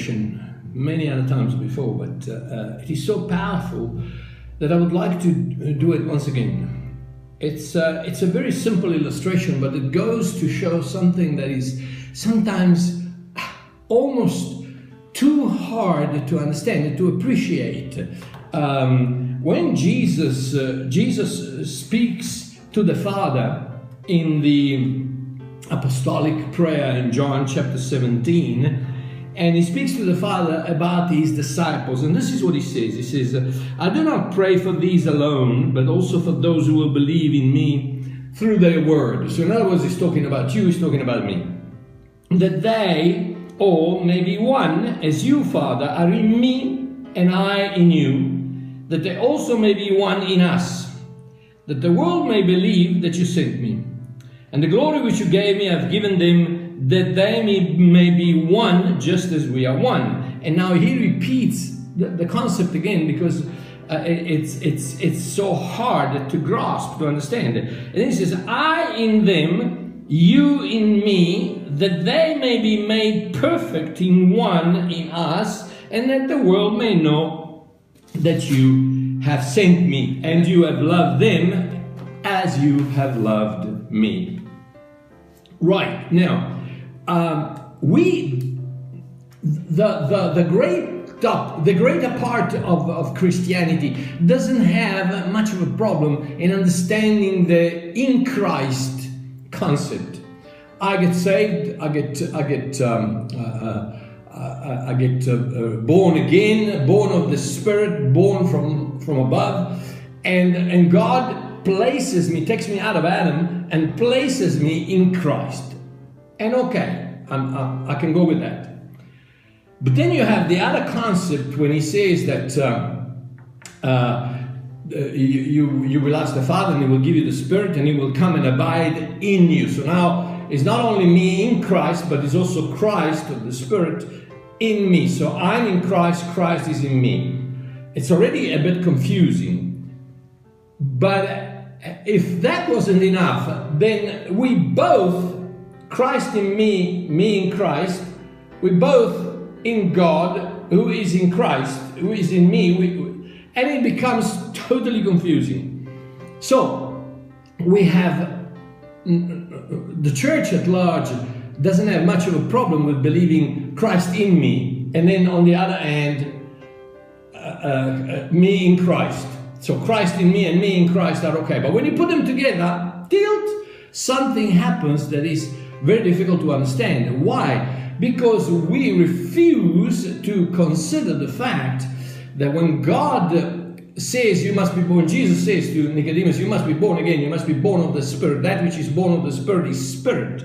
illustration many other times before, but it is so powerful that I would like to do it once again. It's a very simple illustration, but it goes to show something that is sometimes almost too hard to understand and to appreciate. When Jesus speaks to the Father in the apostolic prayer in John chapter 17, and he speaks to the Father about his disciples, and this is what he says. He says, I do not pray for these alone, but also for those who will believe in me through their word. So in other words, he's talking about you, he's talking about me. That they all may be one, as you, Father, are in me and I in you, that they also may be one in us, that the world may believe that you sent me. And the glory which you gave me, I've given them, that they may be one, just as we are one. And now he repeats the concept again, because it's so hard to grasp, to understand. And he says, I in them, you in me, that they may be made perfect in one in us, and that the world may know that you have sent me, and you have loved them as you have loved me. Right, now, the greater part of Christianity doesn't have much of a problem in understanding the in Christ concept. I get saved, I get born again, born of the Spirit, born from above, and God places me, takes me out of Adam and places me in Christ. And okay, I can go with that. But then you have the other concept when he says that you will ask the Father and he will give you the Spirit and he will come and abide in you. So now it's not only me in Christ, but it's also Christ, the Spirit, in me. So I'm in Christ, Christ is in me. It's already a bit confusing. But if that wasn't enough, then we both, Christ in me, me in Christ, we both in God, who is in Christ, who is in me, and it becomes totally confusing. So we have, the church at large doesn't have much of a problem with believing Christ in me, and then on the other hand, me in Christ. So Christ in me and me in Christ are okay. But when you put them together, something happens that is very difficult to understand. Why? Because we refuse to consider the fact that when God says you must be born, Jesus says to Nicodemus, you must be born again, you must be born of the Spirit. That which is born of the Spirit is spirit.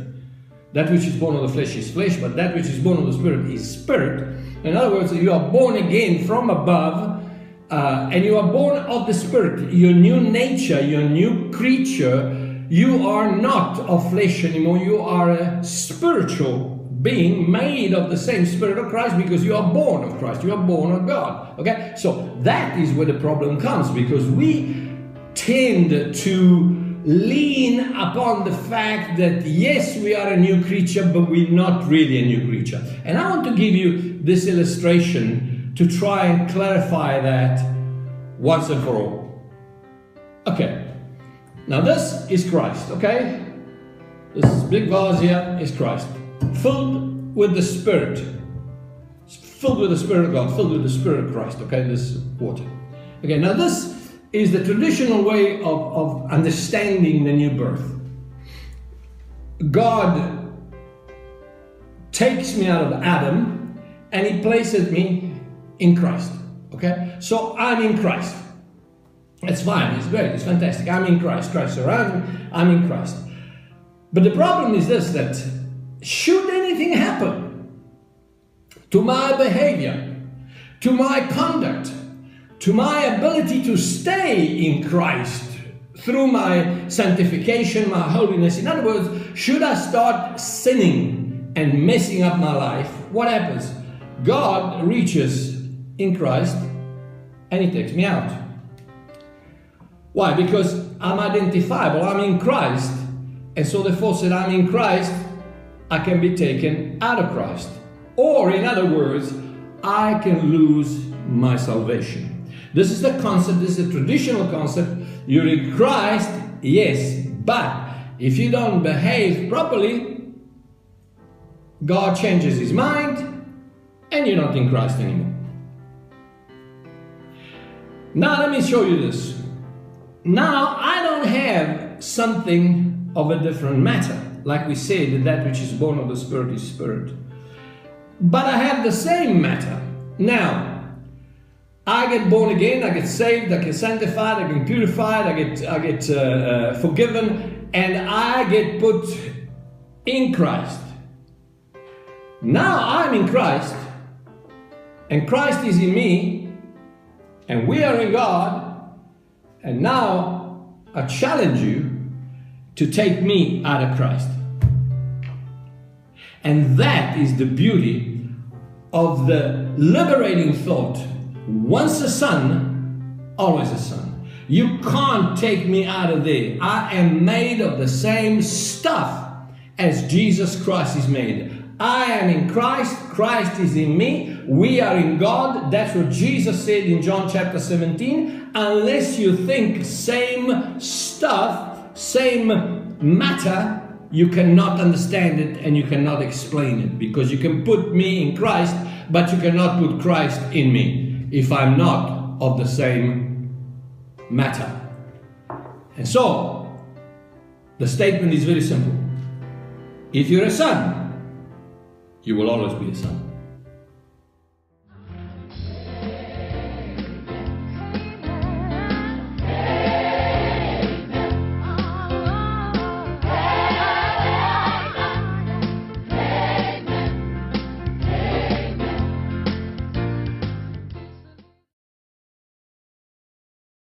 That which is born of the flesh is flesh, but that which is born of the Spirit is spirit. In other words, you are born again from above, and you are born of the Spirit. Your new nature, your new creature, you are not of flesh anymore. You are a spiritual being made of the same Spirit of Christ, because you are born of Christ. You are born of God. Okay? So that is where the problem comes, because we tend to lean upon the fact that yes, we are a new creature, but we're not really a new creature. And I want to give you this illustration to try and clarify that once and for all. Okay. Now this is Christ, okay? This big vase here is Christ, filled with the Spirit. It's filled with the Spirit of God, filled with the Spirit of Christ, okay? This water. Okay, now this is the traditional way of understanding the new birth. God takes me out of Adam and he places me in Christ, okay? So I'm in Christ. It's fine, it's great, it's fantastic. I'm in Christ. Christ surrounds me, I'm in Christ. But the problem is this, that should anything happen to my behavior, to my conduct, to my ability to stay in Christ through my sanctification, my holiness, in other words, should I start sinning and messing up my life, what happens? God reaches in Christ and he takes me out. Why? Because I'm identifiable, I'm in Christ, and so therefore said I'm in Christ, I can be taken out of Christ. Or in other words, I can lose my salvation. This is the concept, this is a traditional concept. You're in Christ, yes, but if you don't behave properly, God changes his mind and you're not in Christ anymore. Now let me show you this. Now I don't have something of a different matter. Like we said, that which is born of the Spirit is spirit. But I have the same matter. Now, I get born again, I get saved, I get sanctified, I get purified, I get forgiven, and I get put in Christ. Now I'm in Christ, and Christ is in me, and we are in God, and now I challenge you to take me out of Christ. And that is the beauty of the liberating thought. Once a son, always a son. You can't take me out of there. I am made of the same stuff as Jesus Christ is made. I am in Christ, Christ is in me, we are in God. That's what Jesus said in John chapter 17. Unless you think same stuff, same matter, you cannot understand it and you cannot explain it. Because you can put me in Christ, but you cannot put Christ in me if I'm not of the same matter. And so, the statement is very simple. If you're a son, you will always be a son.